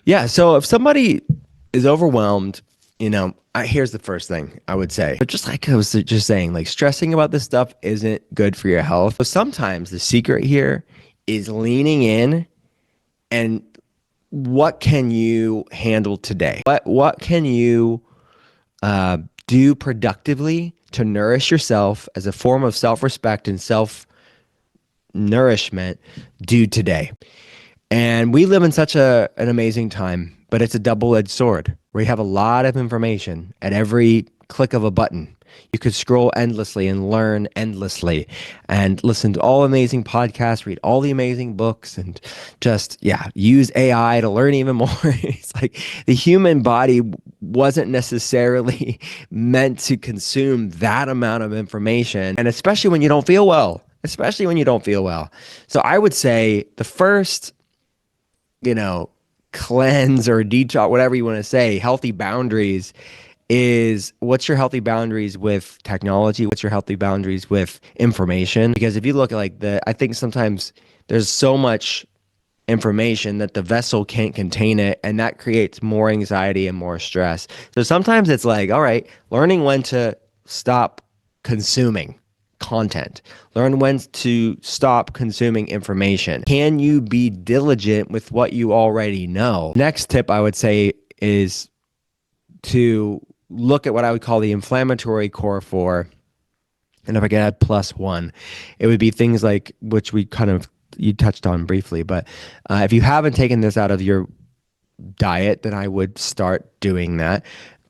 Yeah. So if somebody is overwhelmed, here's the first thing I would say. But just like I was just saying, like stressing about this stuff isn't good for your health. So sometimes the secret here is leaning in and what can you handle today? What can you uh, do productively to nourish yourself as a form of self-respect and self-nourishment do today? And we live in such an amazing time, but it's a double-edged sword where you have a lot of information at every click of a button. You could scroll endlessly and learn endlessly and listen to all amazing podcasts, read all the amazing books, and just, yeah, use AI to learn even more. It's like the human body wasn't necessarily meant to consume that amount of information, and especially when you don't feel well. Especially when you don't feel well. So I would say the first you know, cleanse or detox, whatever you want to say, healthy boundaries is what's your healthy boundaries with technology? What's your healthy boundaries with information? Because if you look at I think sometimes there's so much information that the vessel can't contain it, and that creates more anxiety and more stress. So sometimes it's like, all right, learning when to stop consuming content, learn when to stop consuming information. Can you be diligent with what you already know? Next tip I would say is to look at what I would call the inflammatory core four. And if I could add plus one, it would be things like, which you touched on briefly, but if you haven't taken this out of your diet, then I would start doing that.